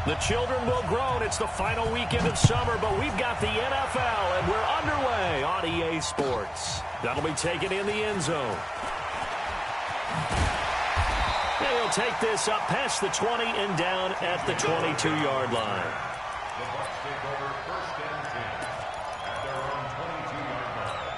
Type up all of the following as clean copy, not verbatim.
The children will grow. It's the final weekend of summer, but we've got the NFL, and we're underway on EA Sports. That'll be taken in the end zone. And he'll take this up past the 20 and down at the 22-yard line. The Bucs take over first and 10 at their own 22-yard line.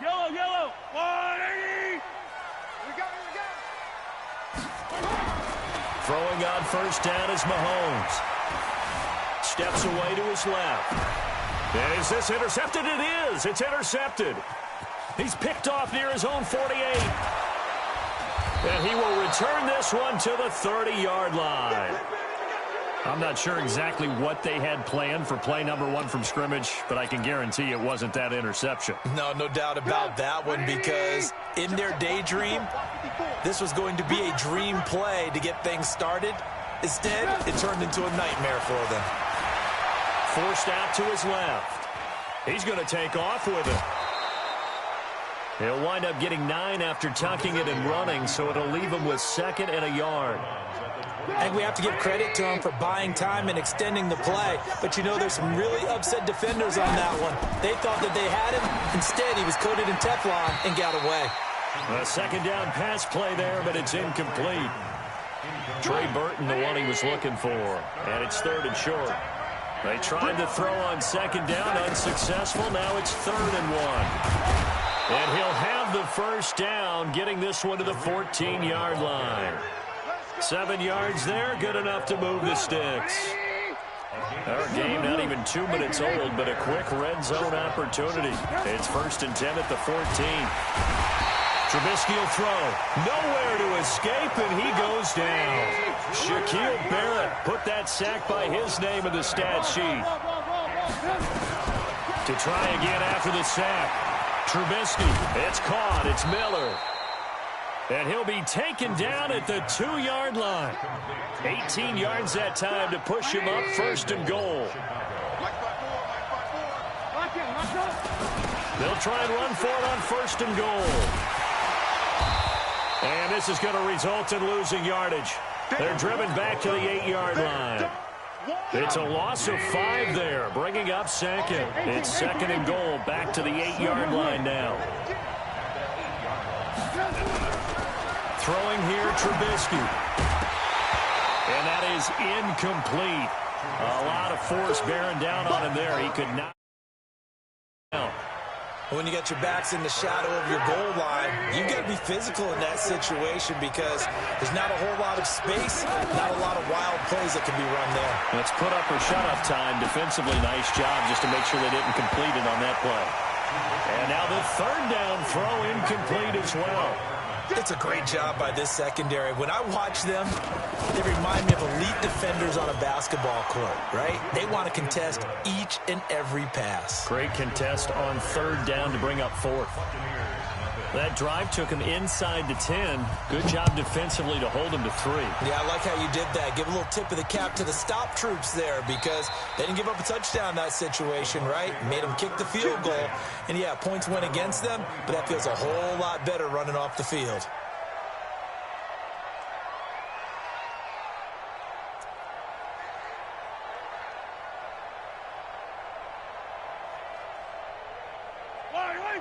Yellow, yellow. 180. We got it. Throwing on first down is Mahomes. Steps away to his left. And is this intercepted? It is. It's intercepted. He's picked off near his own 48. And he will return this one to the 30-yard line. I'm not sure exactly what they had planned for play number 1 from scrimmage, but I can guarantee it wasn't that interception. No doubt about that one, because in their daydream, this was going to be a dream play to get things started. Instead, it turned into a nightmare for them. Forced out to his left. He's going to take off with it. He'll wind up getting 9 after tucking it and running, so it'll leave him with 2nd and a yard. And we have to give credit to him for buying time and extending the play. But, you know, there's some really upset defenders on that one. They thought that they had him. Instead, he was coated in Teflon and got away. A second down pass play there, but it's incomplete. Trey Burton, the one he was looking for. And it's 3rd and short. They tried to throw on 2nd down, unsuccessful. Now it's 3rd and 1. And he'll have the first down, getting this one to the 14-yard line. 7 yards there, good enough to move the sticks. Our game not even 2 minutes old, but a quick red zone opportunity. It's 1st and 10 at the 14. Trubisky will throw. Nowhere to escape, and he goes down. Shaquille Barrett put that sack by his name in the stat sheet. To try again after the sack. Trubisky, it's caught. It's Miller. And he'll be taken down at the 2-yard line. 18 yards that time to push him up 1st and goal. They'll try and run for it on 1st and goal. And this is going to result in losing yardage. They're driven back to the 8-yard line. It's a loss of 5 there, bringing up 2nd. It's 2nd and goal, back to the 8-yard line now. Throwing here, Trubisky. And that is incomplete. A lot of force bearing down on him there. He could not. When you got your backs in the shadow of your goal line, you've got to be physical in that situation, because there's not a whole lot of space, not a lot of wild plays that can be run there. Let's put up or shut off time. Defensively, nice job just to make sure they didn't complete it on that play. And now the 3rd down throw incomplete as well. It's a great job by this secondary. When I watch them, they remind me of elite defenders on a basketball court, right? They want to contest each and every pass. Great contest on 3rd down to bring up 4th. That drive took him inside the 10. Good job defensively to hold him to 3. Yeah, I like how you did that. Give a little tip of the cap to the stop troops there, because they didn't give up a touchdown in that situation, right? Made them kick the field goal. And, yeah, points went against them, but that feels a whole lot better running off the field.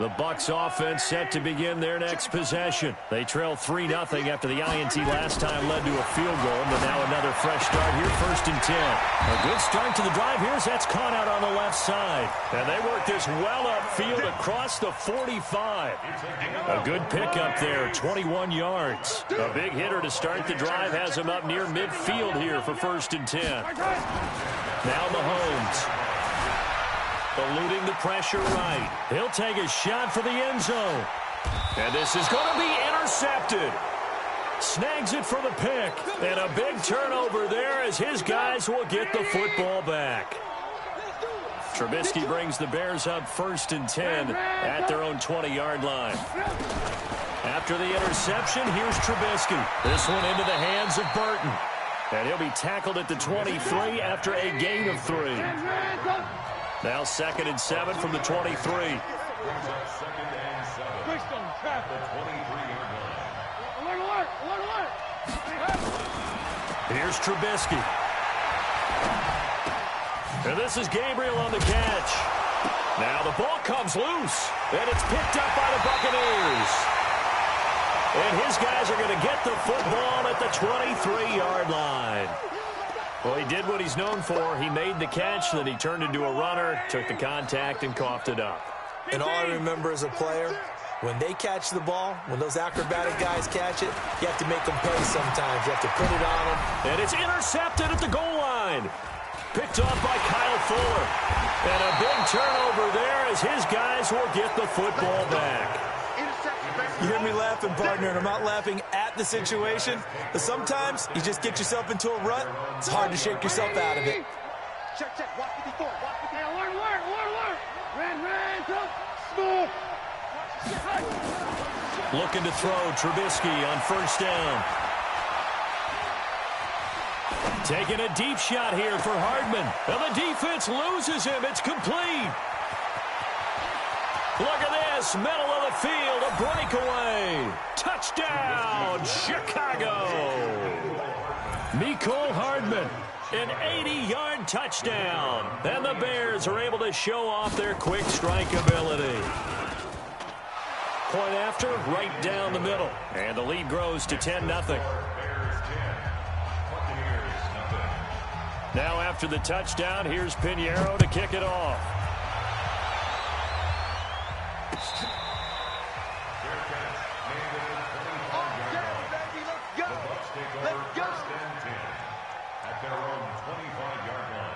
The Bucs offense set to begin their next possession. They trail 3-0 after the INT last time led to a field goal, but now another fresh start here, 1st and 10. A good start to the drive here as that's caught out on the left side. And they work this well upfield across the 45. A good pickup there, 21 yards. A big hitter to start the drive has him up near midfield here for 1st and 10. Now Mahomes. Eluding the pressure right. He'll take a shot for the end zone. And this is going to be intercepted. Snags it for the pick. And a big turnover there as his guys will get the football back. Trubisky brings the Bears up 1st and 10 at their own 20-yard line. After the interception, here's Trubisky. This one into the hands of Burton. And he'll be tackled at the 23 after a gain of 3. Now 2nd and 7 from the 23. Brings up 2nd and 7. The 23-yard line. Alert! Here's Trubisky. And this is Gabriel on the catch. Now the ball comes loose, and it's picked up by the Buccaneers. And his guys are going to get the football at the 23-yard line. Well, he did what he's known for. He made the catch, then he turned into a runner, took the contact, and coughed it up. And all I remember as a player, when they catch the ball, when those acrobatic guys catch it, you have to make them pay sometimes. You have to put it on them. And it's intercepted at the goal line. Picked off by Kyle Fuller. And a big turnover there as his guys will get the football back. You hear me laughing, partner, and I'm not laughing at the situation. But sometimes you just get yourself into a rut. It's hard to shake yourself out of it. Check. Watch 54. Alert. Ran. Smooth. Looking to throw Trubisky on 1st down. Taking a deep shot here for Hardman. And the defense loses him. It's complete. Look at this. Middle of the field. A breakaway. Touchdown, Chicago. Mecole Hardman. An 80-yard touchdown. And the Bears are able to show off their quick strike ability. Point after, right down the middle. And the lead grows to 10-0. Now after the touchdown, here's Pinheiro to kick it off. Let's go. At their own 25-yard line.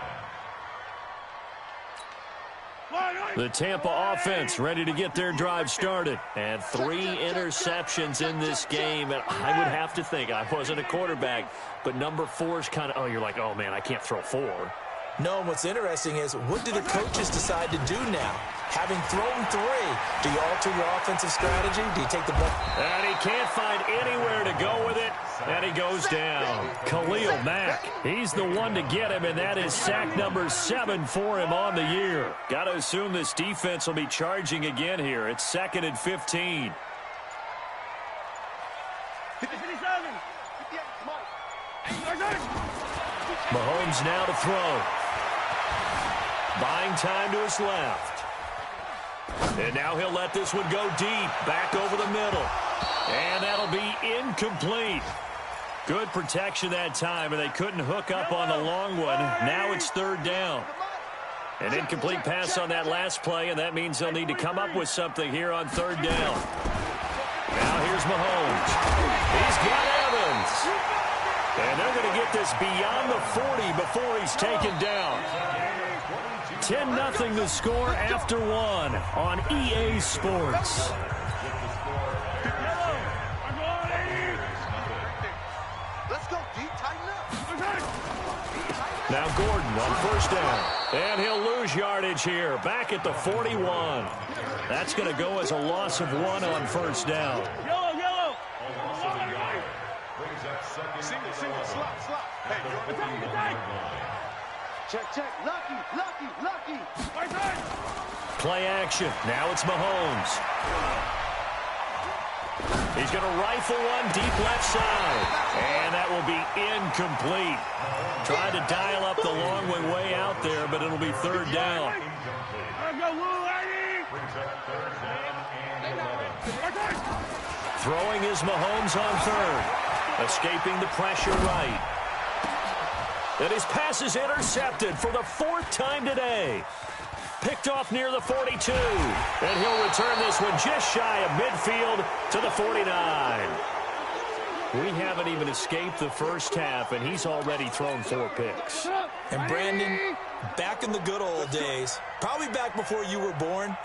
The Tampa offense ready to get their drive started. And 3 interceptions in this game. And I would have to think, I wasn't a quarterback, but number 4 is kind of, you're like, oh, man, I can't throw 4. No, and what's interesting is, what do the coaches decide to do now? Having thrown 3, do you alter your offensive strategy? Do you take the ball? And he can't find anywhere to go with it. And he goes down. Khalil Mack, he's the one to get him, and that is sack number 7 for him on the year. Got to assume this defense will be charging again here. It's 2nd and 15. 57. Mahomes now to throw. Buying time to his left. And now he'll let this one go deep. Back over the middle. And that'll be incomplete. Good protection that time, and they couldn't hook up on the long one. Now it's 3rd down. An incomplete pass on that last play, and that means they'll need to come up with something here on 3rd down. Now here's Mahomes. He's got Evans. And they're going to get this beyond the 40 before he's taken down. 10-0 the score after 1 on EA Sports. Now Gordon on 1st down. And he'll lose yardage here. Back at the 41. That's going to go as a loss of 1 on 1st down. Yellow. Single, slot. Hey, attack. Check. Lucky. Right side. Play action. Now it's Mahomes. He's going to rifle one deep left side. And that will be incomplete. Trying to dial up the long one way out there, but it'll be 3rd down. Throwing is Mahomes on 3rd. Escaping the pressure right. And his pass is intercepted for the 4th time today. Picked off near the 42. And he'll return this one just shy of midfield to the 49. We haven't even escaped the first half, and he's already thrown 4 picks. And Brandon, back in the good old days, probably back before you were born,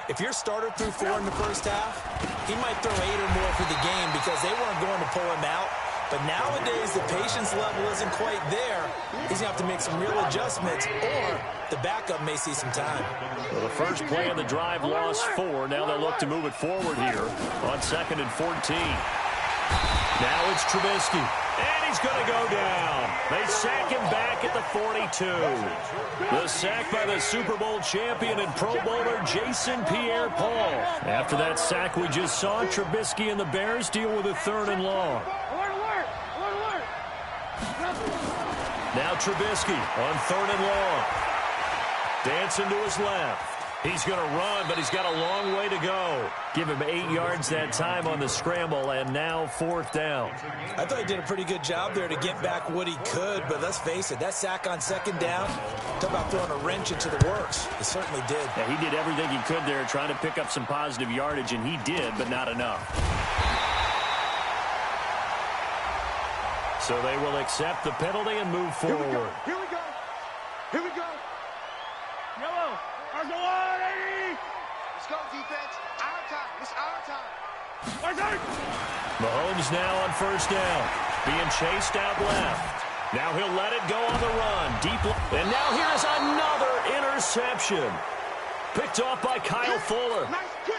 if your starter threw 4 in the first half, he might throw 8 or more for the game because they weren't going to pull him out. But nowadays, the patience level isn't quite there. He's going to have to make some real adjustments, or the backup may see some time. Well, the first play of the drive lost 4. Now they'll look to move it forward here on 2nd and 14. Now it's Trubisky. And he's going to go down. They sack him back at the 42. The sack by the Super Bowl champion and Pro Bowler Jason Pierre-Paul. After that sack we just saw, Trubisky and the Bears deal with a 3rd and long. Now Trubisky on 3rd and long. Dancing to his left. He's going to run, but he's got a long way to go. Give him 8 yards that time on the scramble, and now 4th down. I thought he did a pretty good job there to get back what he could, but let's face it, that sack on 2nd down, talk about throwing a wrench into the works. It certainly did. Yeah, he did everything he could there trying to pick up some positive yardage, and he did, but not enough. So they will accept the penalty and move forward. Here we go. Here we go. Yellow. Let's go, defense. Our time. It's our time. Mahomes now on 1st down. Being chased out left. Now he'll let it go on the run. Deep. And now here's another interception. Picked off by Kyle Fuller. Nice kick.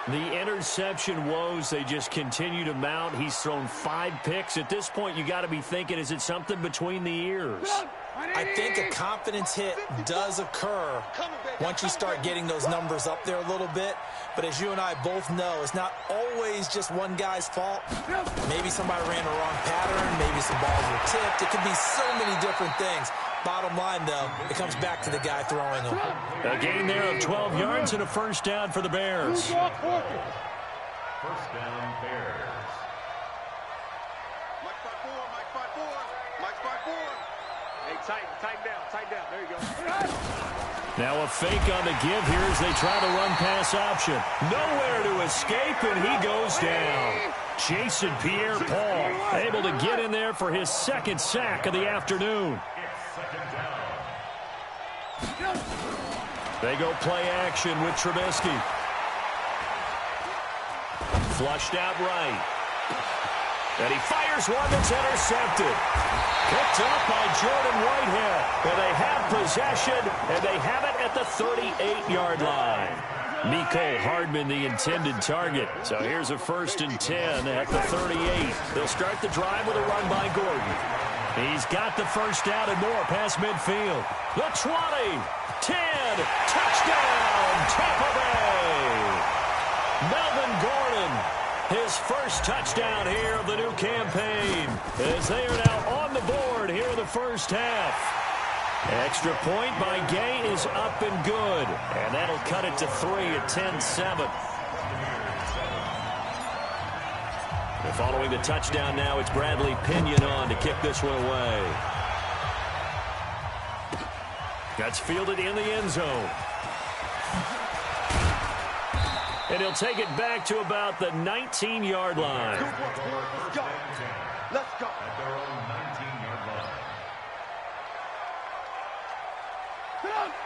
The interception woes, they just continue to mount. He's thrown 5 picks. At this point, you got to be thinking, is it something between the ears? I think a confidence hit does occur once you start getting those numbers up there a little bit. But as you and I both know, it's not always just one guy's fault. Maybe somebody ran the wrong pattern. Maybe some balls were tipped. It could be so many different things. Bottom line, though, it comes back to the guy throwing them. A gain there of 12 yards and a 1st down for the Bears. 1st down, Bears. Mike 5-4. Mike 5-4. Hey, tighten down. There you go. Now a fake on the give here as they try the run-pass option. Nowhere to escape, and he goes down. Jason Pierre-Paul able to get in there for his 2nd sack of the afternoon. They go play action with Trubisky. Flushed out right. And he fires one that's intercepted. Picked up by Jordan Whitehead. And they have possession, and they have it at the 38-yard line. Mecole Hardman, the intended target. So here's a 1st and 10 at the 38. They'll start the drive with a run by Gordon. He's got the 1st down and more past midfield. The 20, 10, touchdown, Tampa Bay. Melvin Gordon, his 1st touchdown here of the new campaign, as they are now on the board here in the 1st half. Extra point by Gay is up and good, and that'll cut it to 3 at 10-7. Following the touchdown now, it's Bradley Pinion on to kick this one away. That's fielded in the end zone. And he'll take it back to about the 19-yard line. Let's go. Let's go. At their own 19-yard line.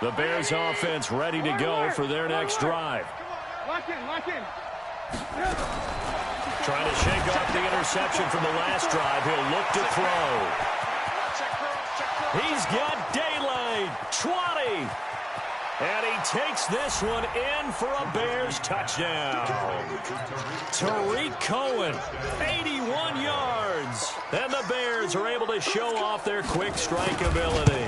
The Bears offense ready to go for their next drive. Lock in. Trying to shake off the interception from the last drive. He'll look to throw. He's got daylight. 20. And he takes this one in for a Bears touchdown. Tariq Cohen, 81 yards. And the Bears are able to show off their quick strike ability.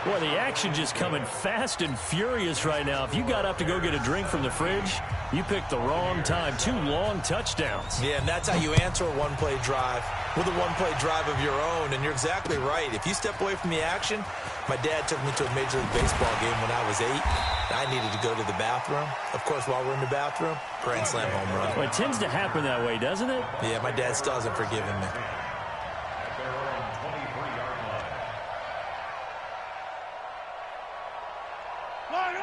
Boy, the action just coming fast and furious right now. If you got up to go get a drink from the fridge, you picked the wrong time. 2 long touchdowns. Yeah, and that's how you answer a one-play drive with a one-play drive of your own. And you're exactly right. If you step away from the action, my dad took me to a Major League Baseball game when I was 8. I needed to go to the bathroom. Of course, while we're in the bathroom, grand slam home run. Well, it tends to happen that way, doesn't it? Yeah, my dad still hasn't forgiven me. At their own 23-yard line.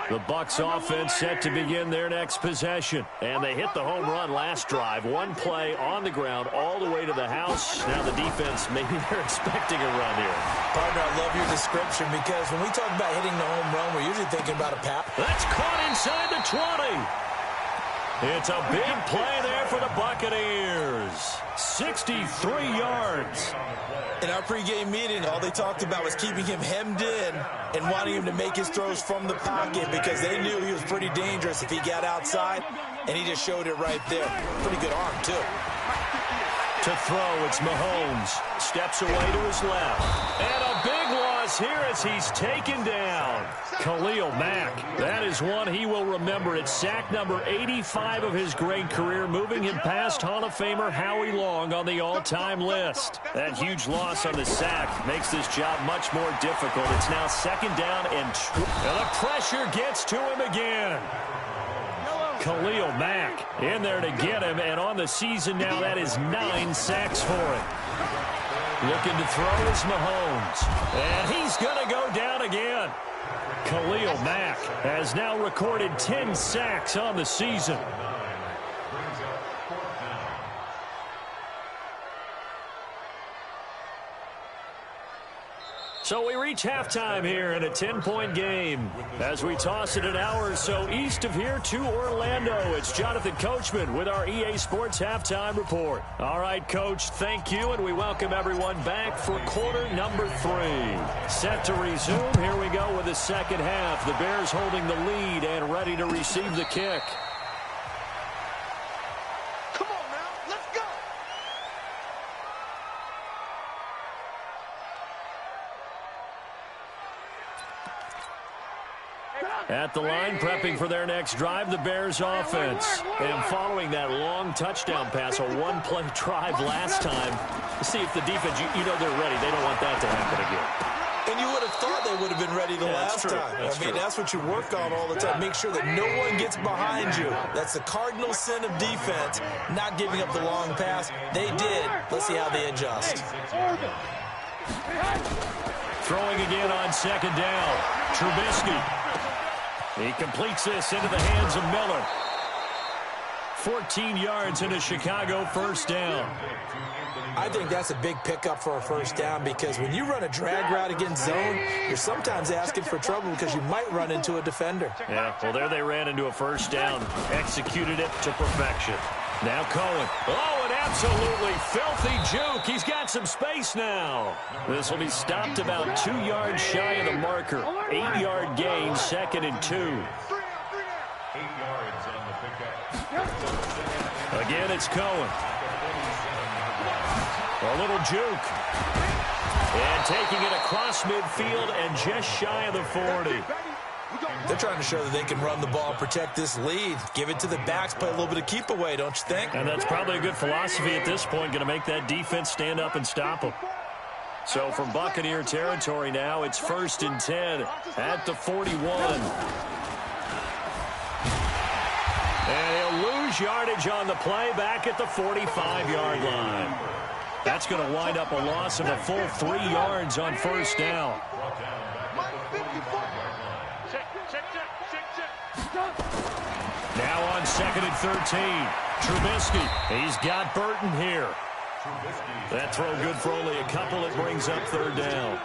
The Bucs offense set to begin their next possession. And they hit the home run last drive. One play on the ground all the way to the house. Now the defense, maybe they're expecting a run here. Partner, I love your description because when we talk about hitting the home run, we're usually thinking about a pass. That's caught inside the 20. It's a big play there for the Buccaneers. 63 yards. In our pregame meeting, all they talked about was keeping him hemmed in and wanting him to make his throws from the pocket because they knew he was pretty dangerous if he got outside, and he just showed it right there. Pretty good arm, too. To throw, it's Mahomes. Steps away to his left. And a big loss here as he's taken down. Khalil Mack. That is one he will remember. It's sack number 85 of his great career, moving him past Hall of Famer Howie Long on the all-time list. That huge loss on the sack makes this job much more difficult. It's now second down and the pressure gets to him again. Khalil Mack in there to get him, and on the season now, that is 9 sacks for him. Looking to throw is Mahomes, and he's going to go down again. Khalil Mack has now recorded 10 sacks on the season. So we reach halftime here in a 10-point game. As we toss it an hour or so east of here to Orlando, it's Jonathan Coachman with our EA Sports Halftime Report. All right, Coach, thank you, and we welcome everyone back for quarter number 3. Set to resume. Here we go with the second half. The Bears holding the lead and ready to receive the kick. At the line, prepping for their next drive, the Bears offense. And following that long touchdown pass, a one-play drive last time, see if the defense, you know they're ready. They don't want that to happen again. And you would have thought they would have been ready the last time. That's what you work on all the time. Make sure that no one gets behind you. That's the cardinal sin of defense, not giving up the long pass. They did. Let's see how they adjust. Throwing again on second down. Trubisky. He completes this into the hands of Miller. 14 yards into Chicago, first down. I think that's a big pickup for a first down because when you run a drag route against zone, you're sometimes asking for trouble because you might run into a defender. Yeah, well, there they ran into a first down. Executed it to perfection. Now Cohen. Oh, an absolutely filthy juke. He's got some space now. This will be stopped about 2 yards shy of the marker. 8-yard gain, second and 2. 8 yards on the pickup. Again, it's Cohen. A little juke. And taking it across midfield and just shy of the 40. They're trying to show that they can run the ball, protect this lead. Give it to the backs, play a little bit of keep away, don't you think? And that's probably a good philosophy at this point, going to make that defense stand up and stop them. So from Buccaneer territory now, it's first and 10 at the 41. And he'll lose yardage on the play back at the 45-yard line. That's going to wind up a loss of a full 3 yards on first down. Now on second and 13. Trubisky. He's got Burton here. That throw good for only a couple. It brings up third down.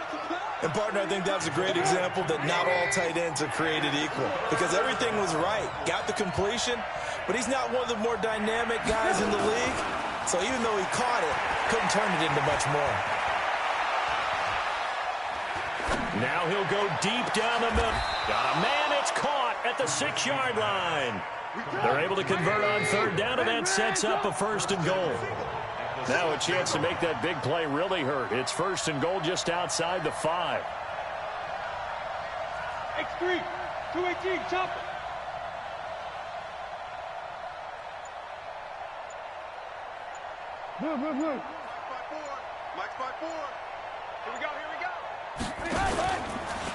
And, partner, I think that's a great example that not all tight ends are created equal because everything was right. Got the completion, but he's not one of the more dynamic guys in the league. So even though he caught it, couldn't turn it into much more. Now he'll go deep down the middle. Got a man, it's caught at the 6-yard line. They're able to convert on third down, and that sets up a first and goal. Now a chance to make that big play really hurt. It's first and goal just outside the 5. X3, 218, chop it. Move. Mike's by 4. Here we go.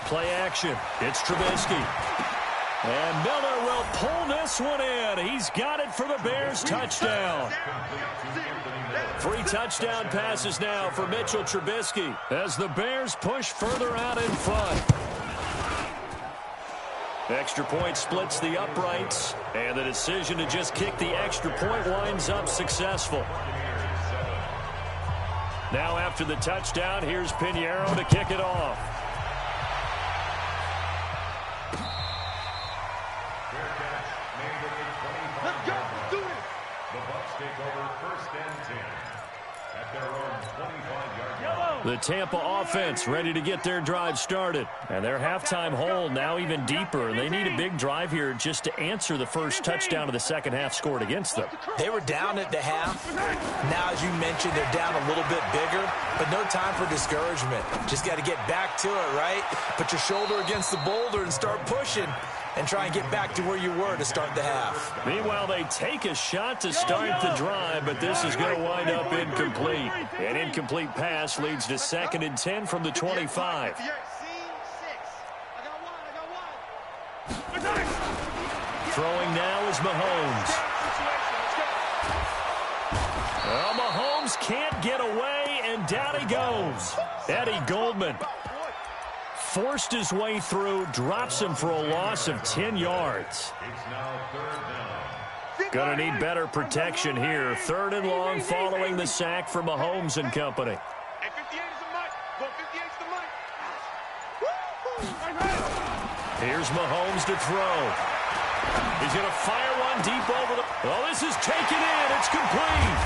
Play action. It's Trubisky. And Miller will pull this one in. He's got it for the Bears touchdown. 3 touchdown passes now for Mitchell Trubisky as the Bears push further out in front. Extra point splits the uprights, and the decision to just kick the extra point winds up successful. Now after the touchdown, here's Pinheiro to kick it off. Let's go. Do it. The Bucs take over first and 10. at their own 25-yard line. The Tampa offense ready to get their drive started. And their halftime hole now even deeper. And they need a big drive here just to answer the first touchdown of the second half scored against them. They were down at the half. Now, as you mentioned, they're down a little bit bigger, but no time for discouragement. Just got to get back to it, right? Put your shoulder against the boulder and start pushing and try and get back to where you were to start the half. Meanwhile, they take a shot to start the drive, but this is going to wind up incomplete. An incomplete pass leads to 2nd and 10 from the 25. Throwing now is Mahomes. Well, Mahomes can't get away, and down he goes. Eddie Goldman forced his way through, drops him for a loss of 10 yards. It's now 3rd down. Going to need better protection here. 3rd and long following the sack for Mahomes and company. Hey, 58 is the mic. Go, 58 is the mic. Here's Mahomes to throw. He's going to fire one deep over the... Oh, this is taken in. It's complete.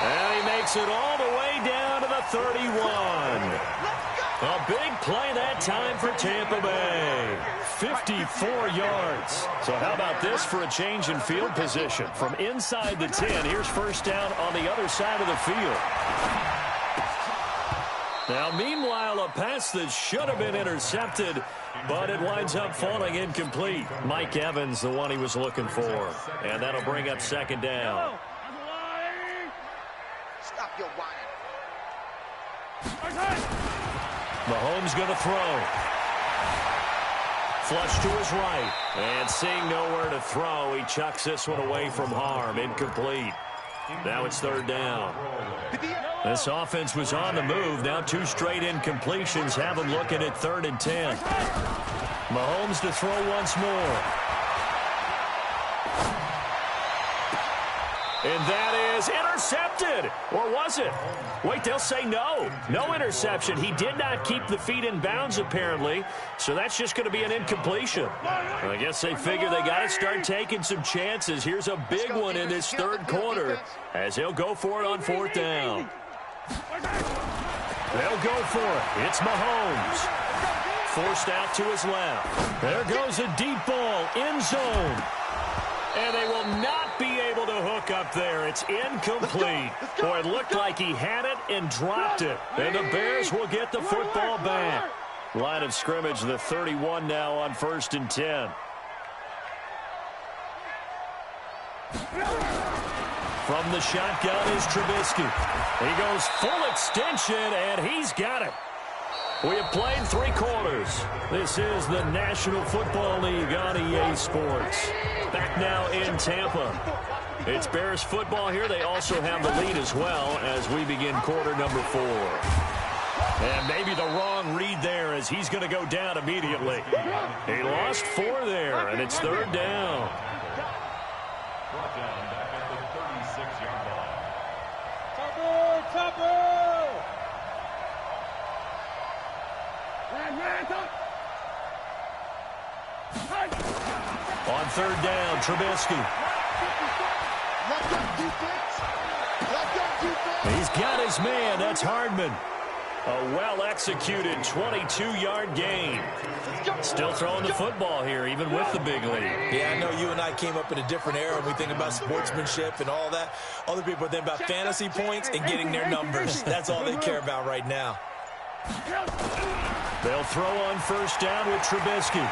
And he makes it all the way down to the 31. A big play that time for Tampa Bay. 54 yards. So how about this for a change in field position? From inside the 10, here's first down on the other side of the field. Now, meanwhile, a pass that should have been intercepted, but it winds up falling incomplete. Mike Evans, the one he was looking for. And that'll bring up 2nd down. Stop your whining. Mahomes going to throw. Flush to his right. And seeing nowhere to throw, he chucks this one away from harm. Incomplete. Now it's 3rd down. This offense was on the move. Now 2 straight incompletions have them looking at 3rd and 10. Mahomes to throw once more. And that is intercepted. Or was it? Wait, they'll say no. No interception. He did not keep the feet in bounds, apparently. So that's just going to be an incompletion. I guess they figure they got to start taking some chances. Here's a big one in this 3rd quarter as he'll go for it on 4th down. They'll go for it. It's Mahomes. Forced out to his left. There goes a deep ball. End zone. And they will not be able to hook up there. It's incomplete. Boy, it looked like he had it and dropped it. And the Bears will get the football back. Line of scrimmage, the 31 now on 1st and 10. From the shotgun is Trubisky. He goes full extension, and he's got it. We have played 3 quarters. This is the National Football League on EA Sports. Back now in Tampa. It's Bears football here. They also have the lead as well as we begin quarter number 4. And maybe the wrong read there as he's going to go down immediately. He lost 4 there, and it's 3rd down. Brought down back at the 36-yard line. Topper! On 3rd down, Trubisky. He's got his man. That's Hardman. A well-executed 22-yard gain. Still throwing the football here, even with the big lead. Yeah, I know you and I came up in a different era. We think about sportsmanship and all that. Other people think about fantasy points and getting their numbers. That's all they care about right now. They'll throw on 1st down with Trubisky.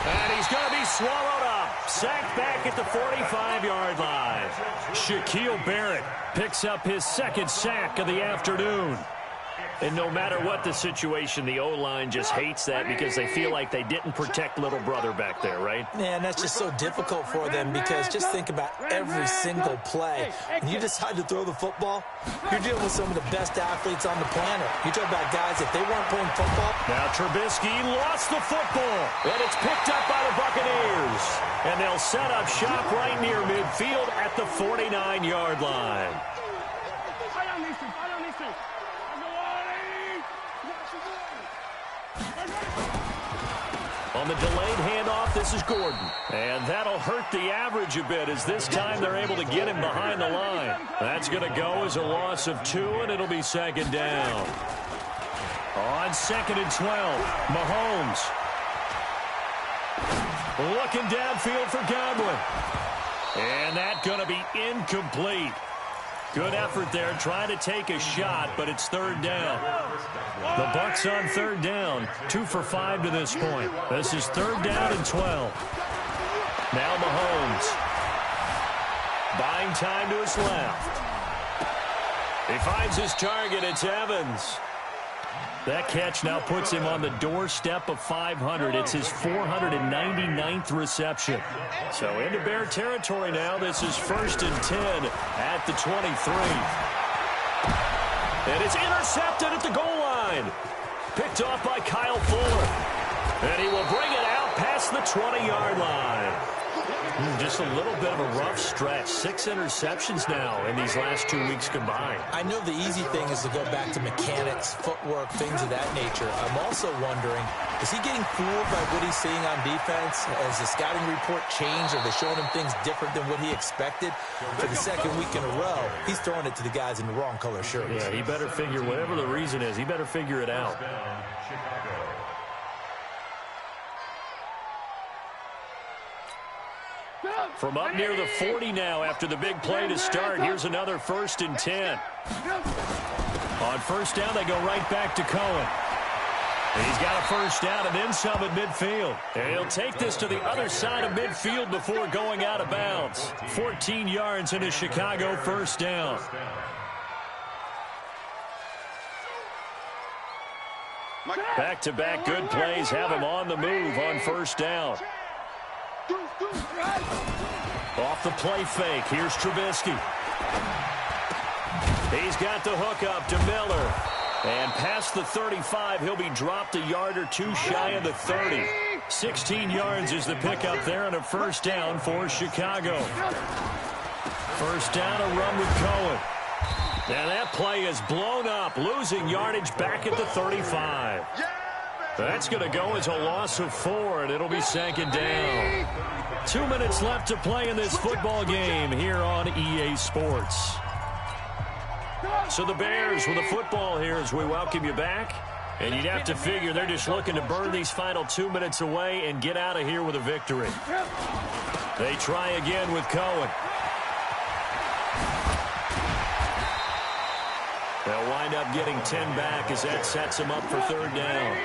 And he's going to be swallowed up. Sacked back at the 45-yard line. Shaquille Barrett picks up his 2nd sack of the afternoon. And no matter what the situation, the O-line just hates that because they feel like they didn't protect little brother back there, right? Yeah, and that's just so difficult for them because just think about every single play. When you decide to throw the football, you're dealing with some of the best athletes on the planet. You talk about guys, if they weren't playing football. Now Trubisky lost the football, and it's picked up by the Buccaneers. And they'll set up shop right near midfield at the 49-yard line. On the delayed handoff, this is Gordon. And that'll hurt the average a bit as this time they're able to get him behind the line. That's going to go as a loss of 2, and it'll be second down. On 2nd and 12, Mahomes. Looking downfield for Godwin. And that's going to be incomplete. Good effort there trying to take a shot, but it's 3rd down. The Bucs on 3rd down, 2 for 5 to this point. This is 3rd down and 12. Now Mahomes. Buying time to his left. He finds his target. It's Evans. That catch now puts him on the doorstep of 500. It's his 499th reception. So into Bear territory now. This is 1st and 10 at the 23. And it's intercepted at the goal line. Picked off by Kyle Fuller. And he will bring it out past the 20-yard line. Just a little bit of a rough stretch. 6 interceptions now in these last 2 weeks combined. I know the easy thing is to go back to mechanics, footwork, things of that nature. I'm also wondering, is he getting fooled by what he's seeing on defense? Has the scouting report changed? Are they showing him things different than what he expected? For the 2nd week in a row, he's throwing it to the guys in the wrong color shirts. Yeah, he better figure, whatever the reason is, he better figure it out. From up near the 40 now after the big play to start. Here's another 1st and 10. On 1st down, they go right back to Cohen. He's got a 1st down and then some at midfield. And he'll take this to the other side of midfield before going out of bounds. 14 yards into Chicago 1st down. Back-to-back good plays have him on the move on 1st down. Off the play fake, here's Trubisky. He's got the hook up to Miller. And past the 35, he'll be dropped a yard or 2 shy of the 30. 16 yards is the pickup there and a 1st down for Chicago. 1st down, a run with Cohen. And that play is blown up, losing yardage back at the 35. That's going to go as a loss of 4, and it'll be 2nd down. 2 minutes left to play in this football game here on EA Sports. So the Bears with the football here as we welcome you back. And you'd have to figure they're just looking to burn these final 2 minutes away and get out of here with a victory. They try again with Cohen. They'll wind up getting 10 back as that sets them up for 3rd down.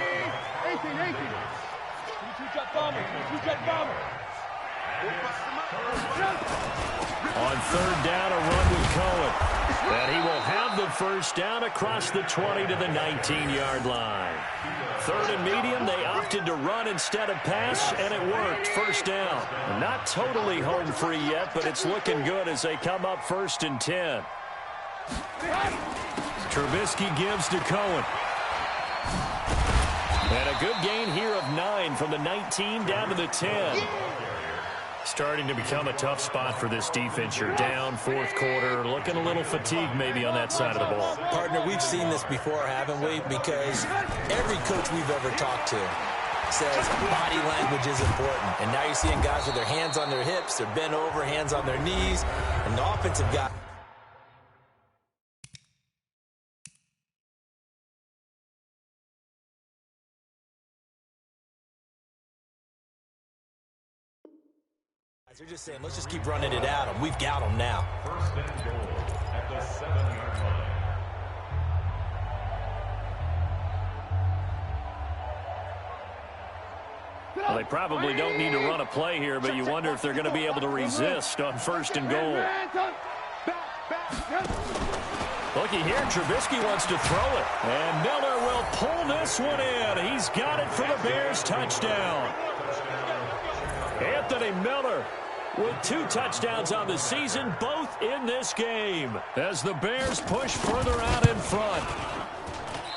On 3rd down, a run with Cohen. And he will have the 1st down across the 20 to the 19-yard line. 3rd and medium, they opted to run instead of pass, and it worked. 1st down. Not totally home free yet, but it's looking good as they come up 1st and 10. Trubisky gives to Cohen. And a good gain here of 9 from the 19 down to the 10. Starting to become a tough spot for this defense. You're down 4th quarter, looking a little fatigued maybe on that side of the ball. Partner, we've seen this before, haven't we? Because every coach we've ever talked to says body language is important. And now you're seeing guys with their hands on their hips, they're bent over, hands on their knees, and the offensive guy. They're just saying, let's just keep running it at them. We've got them now. 1st and goal at the 7-yard line. Well, they probably don't need to run a play here, but you wonder if they're going to be able to resist on 1st and goal. Looky here, Trubisky wants to throw it. And Miller will pull this one in. He's got it for the Bears touchdown. Anthony Miller with 2 touchdowns on the season, both in this game, as the Bears push further out in front.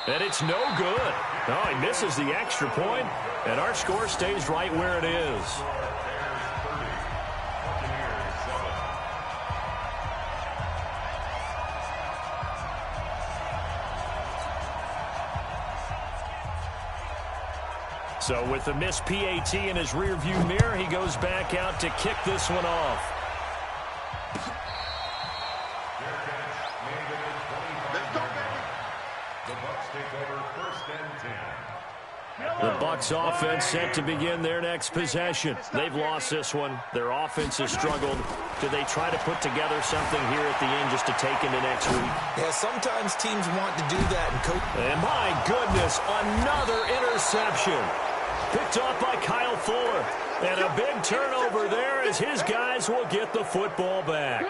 And it's no good. Oh, he misses the extra point, and our score stays right where it is. So with the missed PAT in his rearview mirror, he goes back out to kick this one off. The Bucs offense set to begin their next possession. They've lost this one. Their offense has struggled. Do they try to put together something here at the end just to take into next week? Yeah, sometimes teams want to do that. And my goodness, another interception. Picked off by Kyle Fuller. And a big turnover there as his guys will get the football back.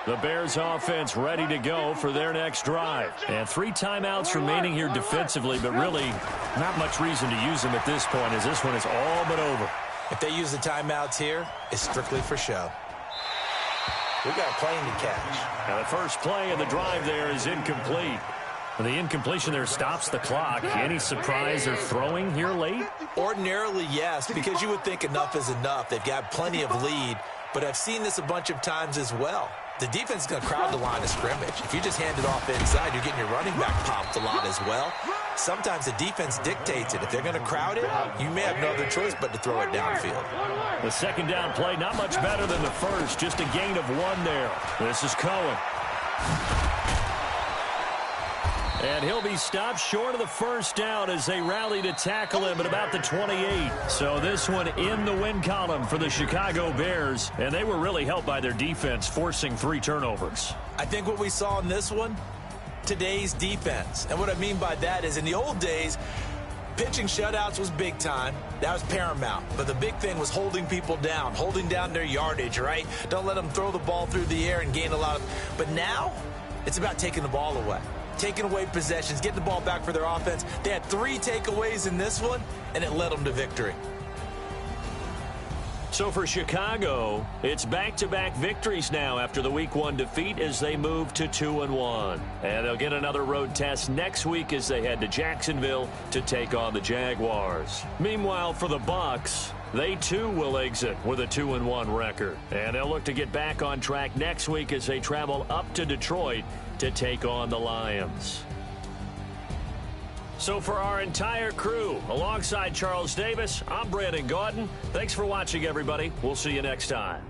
The Bears offense ready to go for their next drive. And 3 timeouts remaining here defensively, but really not much reason to use them at this point as this one is all but over. If they use the timeouts here, it's strictly for show. We've got a plane to catch. Now the first play of the drive there is incomplete. And the incompletion there stops the clock. Any surprise they're throwing here late? Ordinarily, yes, because you would think enough is enough. They've got plenty of lead, but I've seen this a bunch of times as well. The defense is going to crowd the line of scrimmage. If you just hand it off inside, you're getting your running back popped a lot as well. Sometimes the defense dictates it. If they're going to crowd it, you may have no other choice but to throw it downfield. The second down play, not much better than the first. Just a gain of 1 there. This is Cohen. And he'll be stopped short of the first down as they rally to tackle him at about the 28. So this one in the win column for the Chicago Bears. And they were really helped by their defense, forcing 3 turnovers. I think what we saw in this one, today's defense. And what I mean by that is in the old days, pitching shutouts was big time. That was paramount. But the big thing was holding people down, holding down their yardage, right? Don't let them throw the ball through the air and gain a lot of... But now, it's about taking the ball away. Taking away possessions, getting the ball back for their offense. They had 3 takeaways in this one, and it led them to victory. So for Chicago, it's back-to-back victories now after the Week 1 defeat as they move to 2-1. And they'll get another road test next week as they head to Jacksonville to take on the Jaguars. Meanwhile, for the Bucs, they too will exit with a 2-1 record. And they'll look to get back on track next week as they travel up to Detroit to take on the Lions. So for our entire crew, alongside Charles Davis, I'm Brandon Gaudin. Thanks for watching, everybody. We'll see you next time.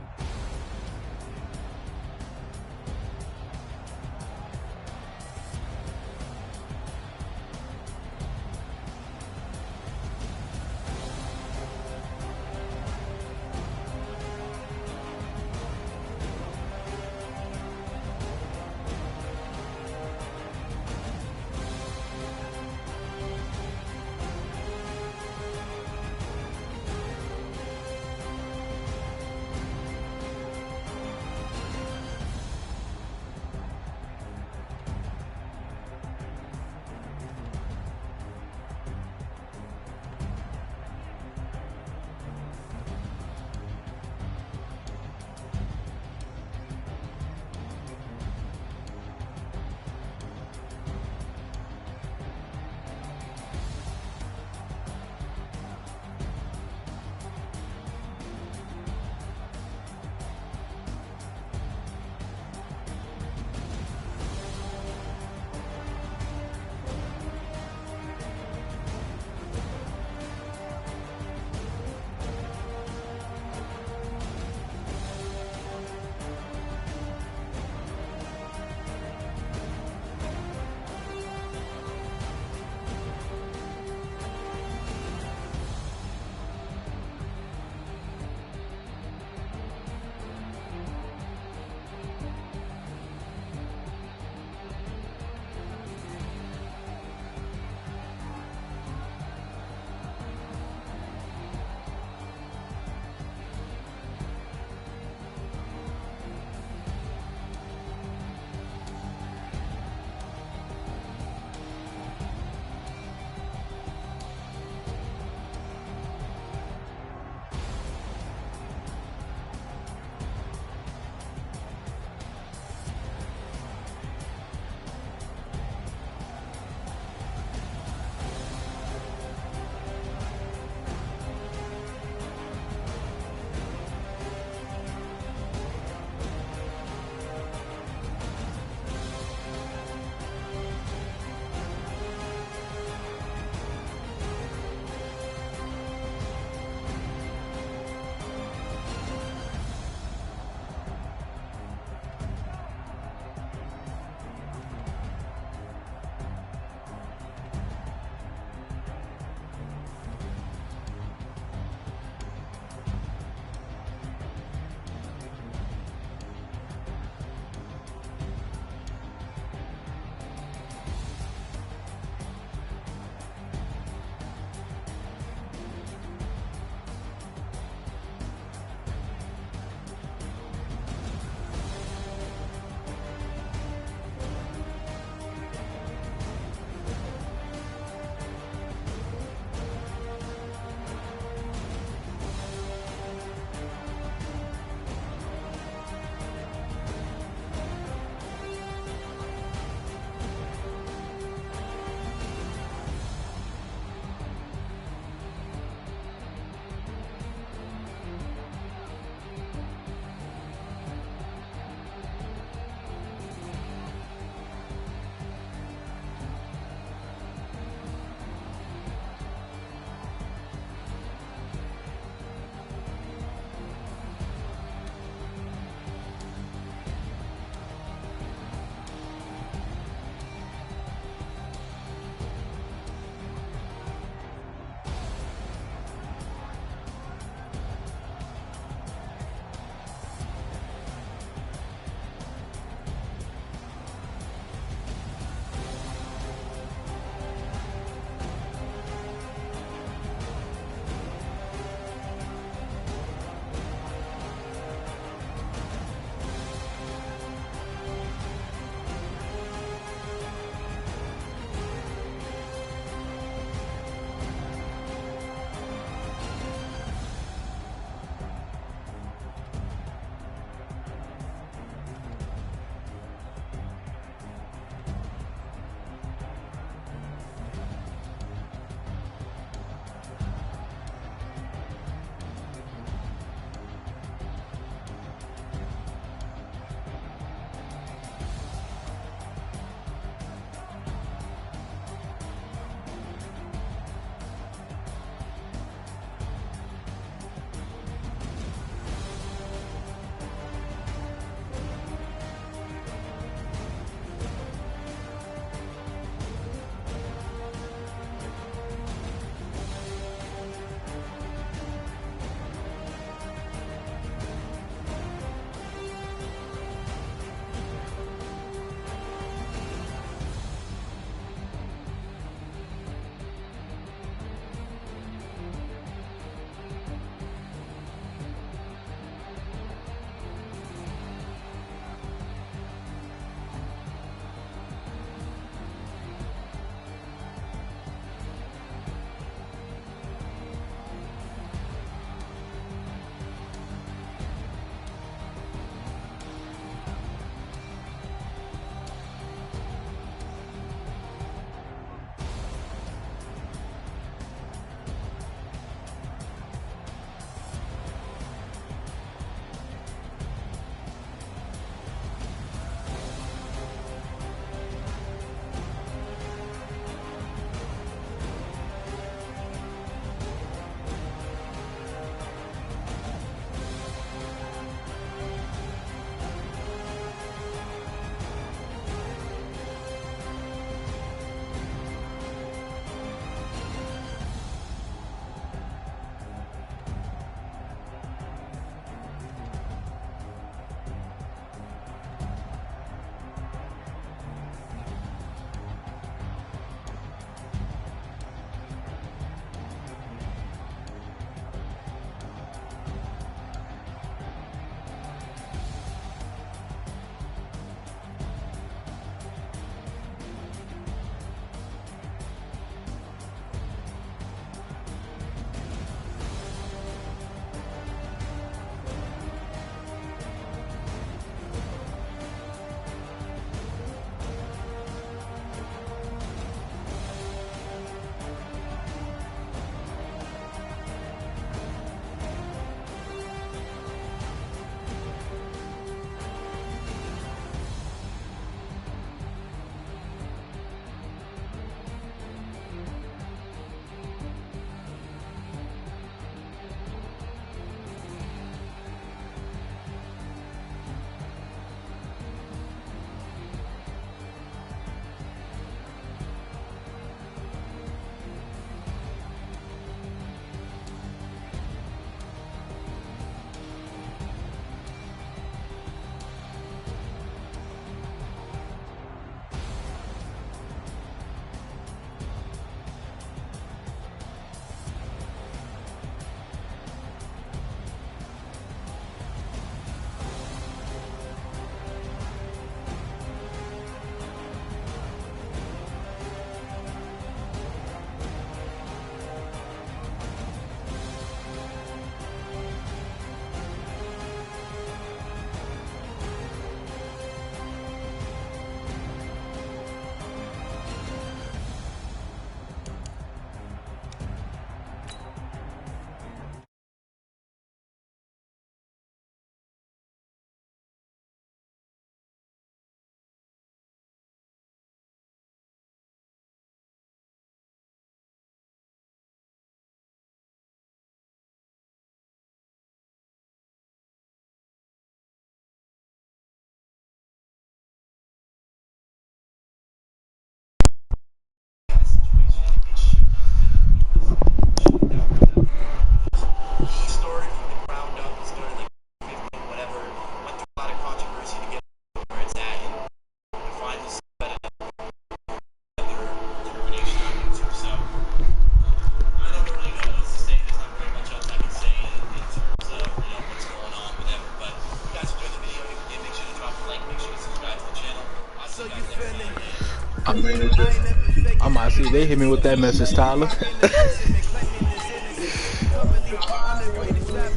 they hit me with that message, Tyler.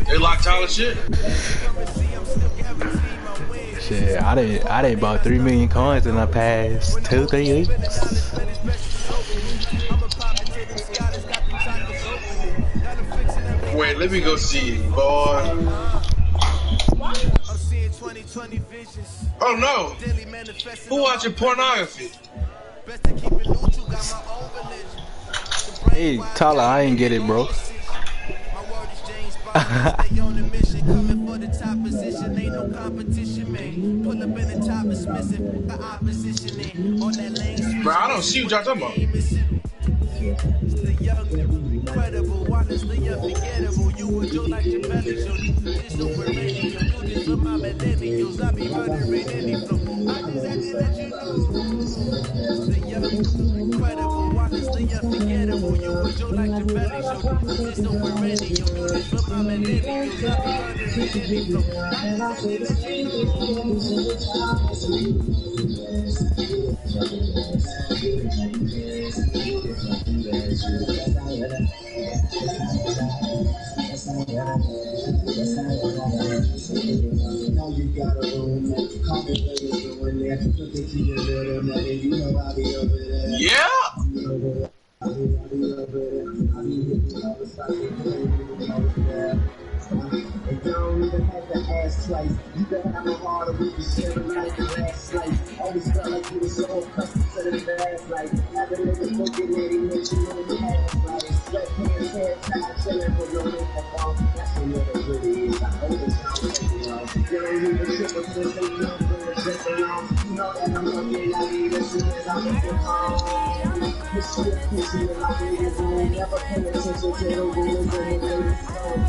They like Tyler shit. Shit, I didn't bought 3 million coins in the past 2-3 weeks. Wait, let me go see it, boy. Oh no! Who watching pornography? Hey, Tyler, I ain't get it, bro. Bro, I don't see what y'all talking about. Yeah. And you don't even have to ask twice. You can have a heart of you sharing like a last slice. Always felt like you were so accustomed to the fast life. Have a nigga looking at him, make you know the past life. Sweatpants, hair tie, chilling with no makeup on. That's what it really is. I hope it's not. You don't even trip with this, they don't bring a drink around. You know that I'm looking at you as soon as I'm looking home. This shit pussy in my baby room. Never pay attention to the rules in the baby phone.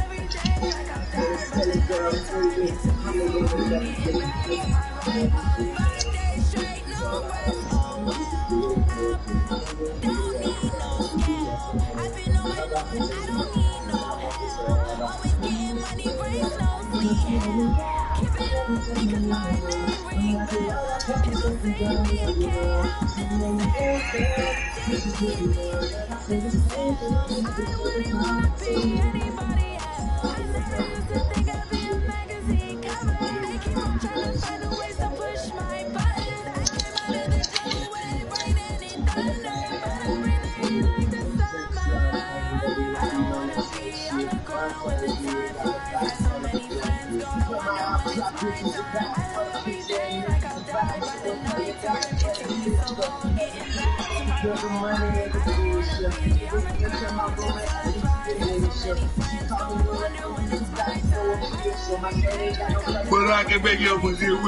But I can make your pussy wet.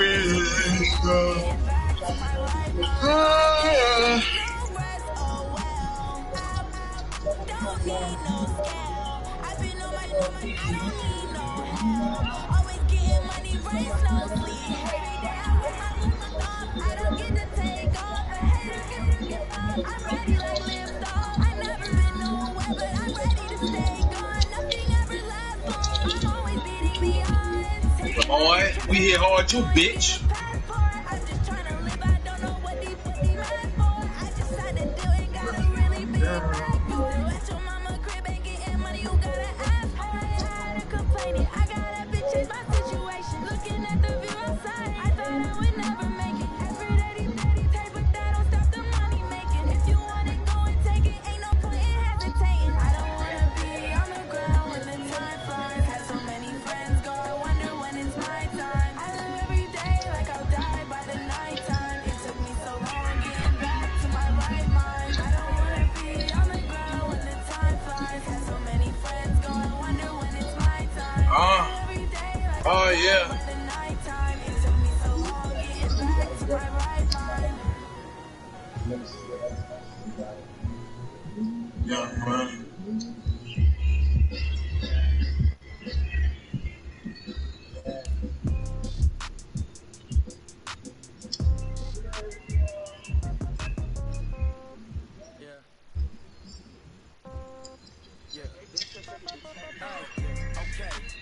Boy, we hit hard too, bitch. Oh yeah. Young Money.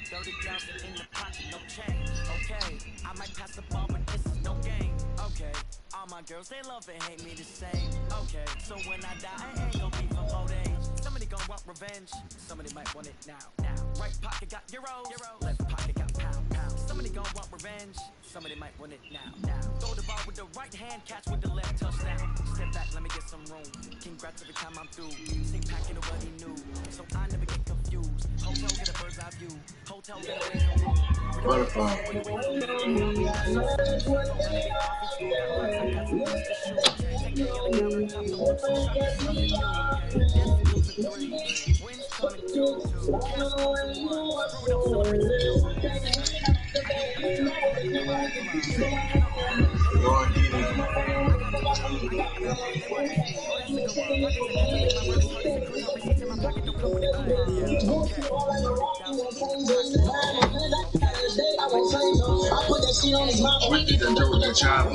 $30,000 in the pocket, no change. Okay, I might pass the ball, but this is no game. Okay, all my girls, they love and hate me the same. Okay, so when I die, I ain't gon' be from old age. Somebody gon' want revenge, somebody might want it now. Right pocket got euros, left pocket got pounds. Somebody gon' want revenge, somebody might want it now. Throw the ball with the right hand, catch with the left, touchdown. Step back, let me get some room. Congrats every time I'm through. Sing packing nobody new, so I never get confused. Hotel get a bird's eye view. Hotel get a waiting room. Butterfly. What did they do with that child?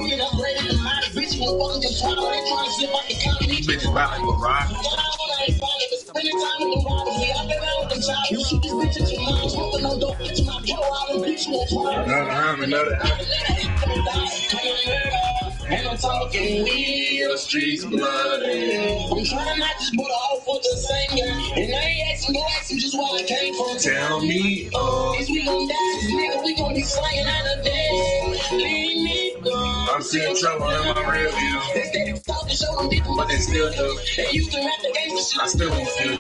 These bitches buy like a rock. And I'm talking we the streets bloody. I'm trying not to put off with the same guy. And I ain't asking, go ask him just where I came from. Tell me, If we gon' die, nigga, we gon' be slanging out of death. Leave me alone. I'm seeing trouble in my rear view, They talk to show them different, but they still do. they used to rap the gangsta shit. I still won't feel. You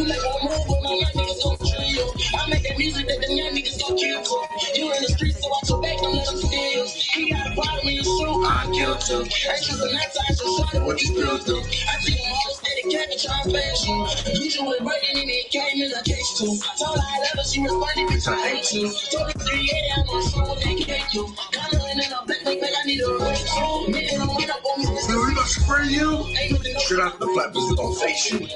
make one move, but my young niggas gon' kill you. I make that music that the young niggas gon' kill too. You in the streets, so watch your back, don't let them steal. He got a problem in your suit. I kill too. Ain't just a night time, so shorty, What you still do? I think I'm all steady capping, trying to flash you. Usually breaking in it came in a case too. Told her I love her, she responded, bitch, I hate you. Told her 380, I'm on show, they can't do. Conjuring in a black, I need a race. Nigga, don't run up on me. So we gonna spray you? Straight out the flat, this is gonna face you. Even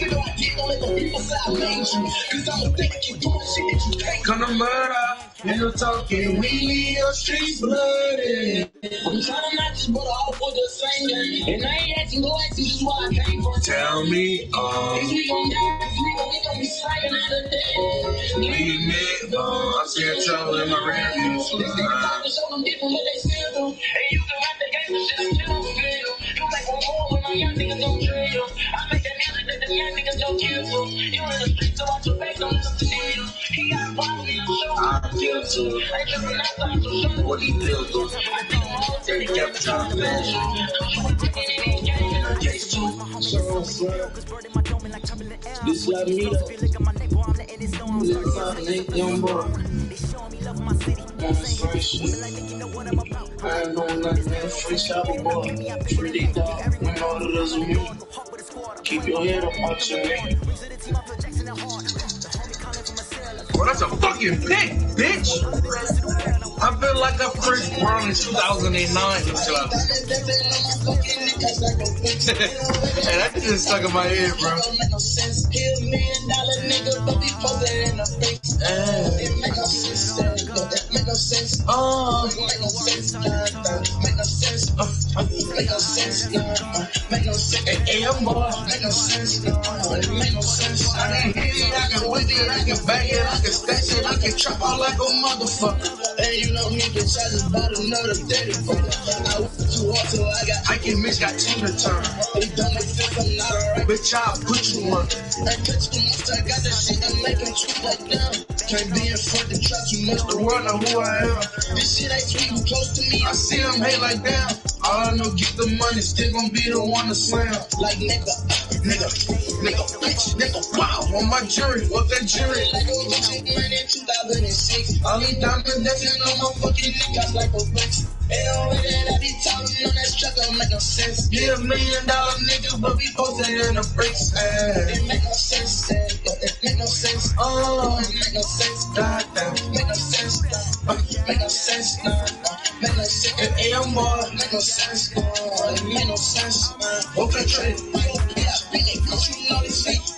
though I did, don't let the people say I made you. Cause I'm a thick, you doing shit that you can't. Come to murder, and you're talking, we leave your streets bloody. I'm trying to not just put off with the same game. And I ain't asking, go ask you just where I came from. Tell me, If we gon' die, we gon' be slanging out of death. leave me, I'm seeing trouble in my rear view. They talk to show them different, but they still do. And you can rap the gangsta shit, still don't feel. You make one more when my young niggas don't drill. I make that music that the young niggas don't kill for. You in the streets, so watch your back, don't let them steal. He got a problem in the show. I kill too. Ain't just a night time, so shorty, What you still do? I think I'm all They kept trying to flash you. case too. This love me though. Young boy. I ain't going nothing. Free shower boy. Free D dog. When all of those are me. Keep your head up out your neck. Well, that's a fucking pick, bitch. I feel like I first born in 2009 until I... Hey, that just stuck in my head, bro. Make no sense. $1 million nigga, but be posted in the face. It make no sense. Make no sense. Make no sense. Make no sense. Make no sense. Make no sense. Hey, I'm boy. Make no sense. Make no sense. I can hit it, I can whip it, I can bang it, I can stash it, I can trap out like a motherfucker. And you know me, bitch, I just bought another daddy brother. I went too hard till I can miss, got team to turn. It don't make sense, I'm not alright. Bitch, I'll put you on. I catch the most, I got that shit that make them tweet like now. Can't be in front the trap, you must The world know who I am. This shit ain't sweet, you close to me. I see them hate like damn. All I know, get the money, still gon' be the one to slam. Like nigga, bitch, wow, on my jury, what that jury? like a chick man in 2006. All these diamonds dancing on my fucking Niggas like a bitch. Ain't no way that I be talking on that strap, don't make no sense. Yeah, $1 million niggas, but we posted in the bricks. It make no sense, it make no sense. It make no sense, Goddamn. make no sense, make no sense, make no sense. Hey, I'm boy. Make no sense, it make no sense. Okay, trade.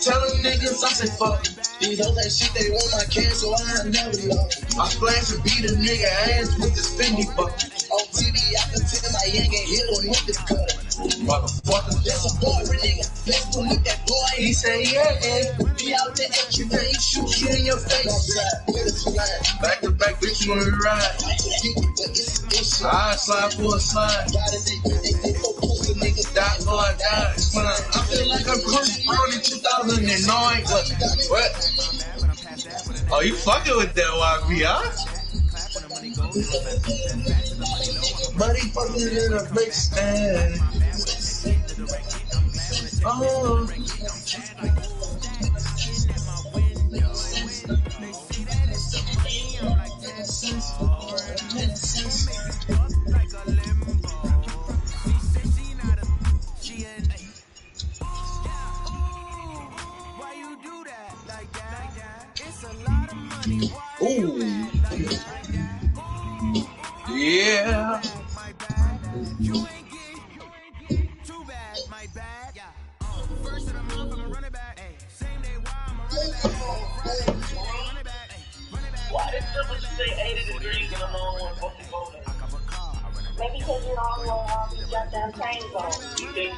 Tell them niggas I say fuck. These hoes that shit, they want my cash, so I never know. I splash and beat a nigga ass with this Fendi bucket. On TV, I can tell my young ain't hit one with this cutter. Motherfucker, that's a boring nigga. Let's go with that boy. He say, yeah. Be out there at you, man. Shoot you in your face. Back to back, bitch, when we ride. I slide for a slide. Die for a die. I feel like I'm Chris Brown in 2009. What? Oh, you fucking with that YB, huh? Buddy fucking in a big stand. Oh. Ooh. Yeah. Why did somebody say 80 degrees in a long one? Maybe because you're on your shutdown train zone. You think?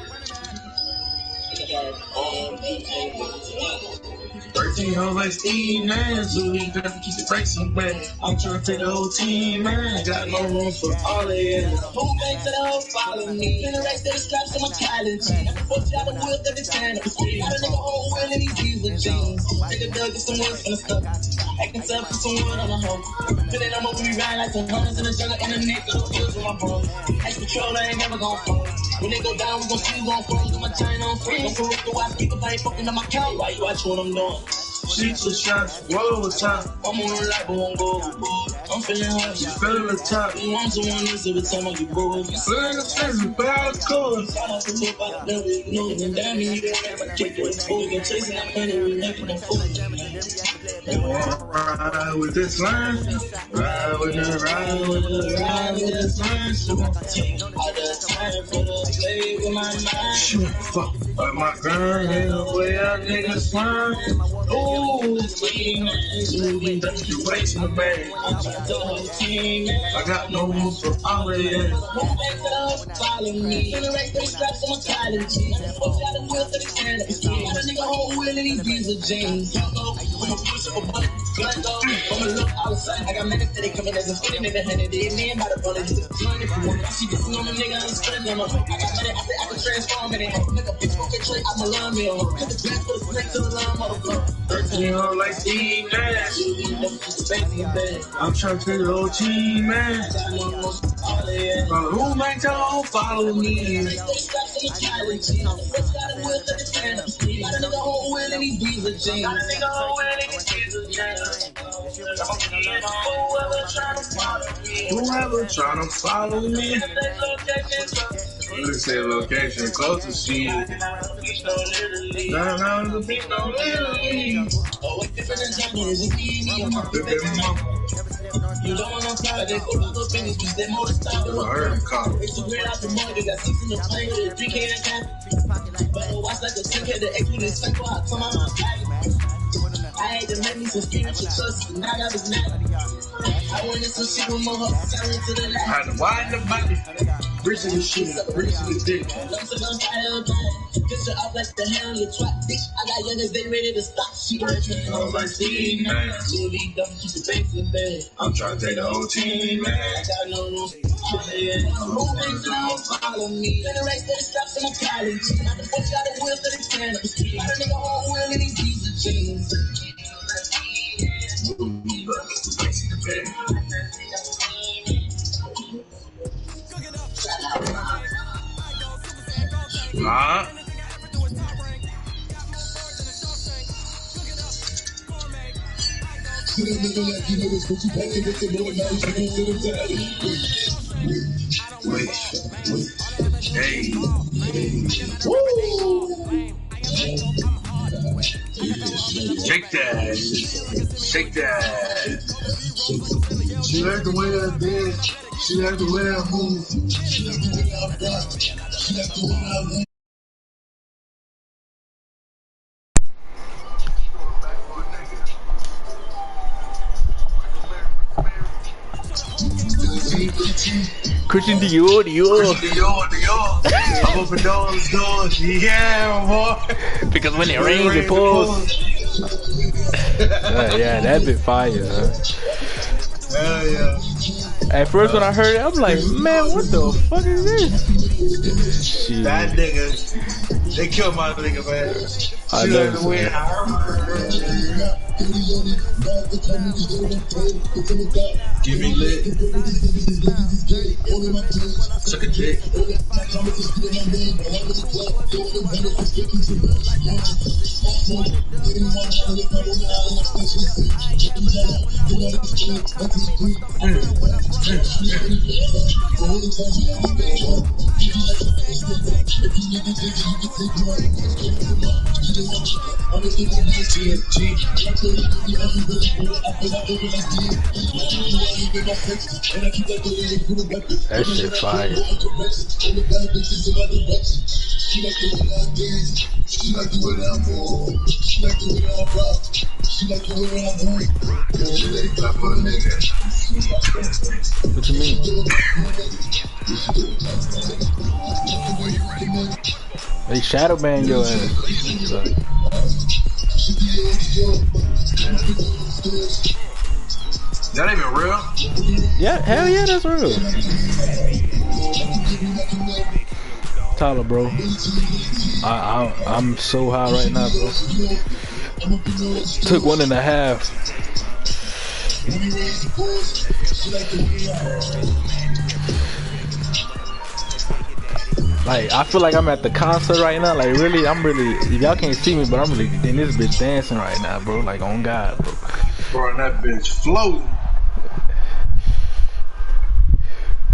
13 hoes like Steve, man. So we gotta keep the brakes on back. I'm trying to take the whole team, man. Got no room for all of it. Move back to the whole follow me. In the race, they straps on my talent. Fuck y'all the wheels that they stand up. Got a nigga whole wheel in these diesel jeans. Take a dug, get some wood from the stuff. Acting tough, put some wood on the hoe. Feeling I'm over, we ride like some hunters in the jungle in the neck. Little pills with my bro. Ex patrol, I ain't never gon' fall. When they go down, we gon' see who gon' fall. Get my chain on free. Don't correct the watch, people ain't fucking on my couch. Why you watch what I'm doing? She took shots, roll the top. I'm on the light, but won't go. I'm feeling hot. She feeling the top. You want someone else every time I get bored. Feeling the face, bad color. Shout out to Lil Pop, never ignored them. Damn, you never kick your toes. You're chasing that money, we're making them fool. Ride with this line. Ride with this line. I just time for the play with my mind. Shit, fuck. But my girl in the way I niggas slime. Ooh, sweet man. You waste my bag. I'm trying to whole team, man. I got no room for all of that. Move back to the house, follow me. In the race, they straps on my talent. Fuck y'all the wheels that they stand up. Got a nigga whole wheel in these diesel jeans. I'm a push up a butt. Gun dog, I'ma look outside. I got minutes that they coming as a spinning nigga. Handed it in by the brother. He's a gun if you want. She just on them nigga, I'm spinning them up. I got money, I said I can transform it in. Make a bitch fucking trick, I'ma learn me on. Put the glass for the snake to the line, motherfucker. 13 hoes like Steve, man. I'm trying to take the whole team, man. Who make the whole follow me? Whoever trying to follow me. Let's say location close to see. Down on the beach, no Italy. You don't want to try, they go to the finish, cause they more style. It's a great out the morning, they got 6 in the plane with a 3K and cap. But watch like a 10K, the X with his cycle out, come on my back. I had to make me some spiritual trust, and now that was mad. I went into some shit with my heart, selling to the left. Had to widen the body, bridge the shit, bridge the dick. Lumps of gun fire again. Get you off like the hell, you twat, bitch. I got youngers, they ready to stop. She working on my Steve, man. Julie, don't keep the face in bed. I'm trying to take the whole team, man. I got no room. Moving down, follow me. In the race, they straps on my college. Not the fuck out of wheels that they stand up. Got a nigga whole wheel in these diesel jeans. Huh? Hey. Woo! Shake that. Shake that. She like the way I did. She like the way I move. She like the way I rock. She like the way I move. Christian Dior. I'm open doors. Yeah, boy. Because when it rains, it pours. Yeah, that bit fire, huh? Hell yeah. At first when I heard it, I'm like, man, what the fuck is this? Shit. That nigga, they killed my nigga, man. I know, the way Give me lit. Suck a dick. That shit fire. What you mean? They shadow ban your ass. That ain't even real? Yeah, hell yeah, that's real. Tyler, bro. I'm so high right now, bro. Took 1.5. Like, I feel like I'm at the concert right now. Like, really, y'all can't see me, but I'm really in this bitch dancing right now, bro. Like, on God, bro. Bro, that bitch floating.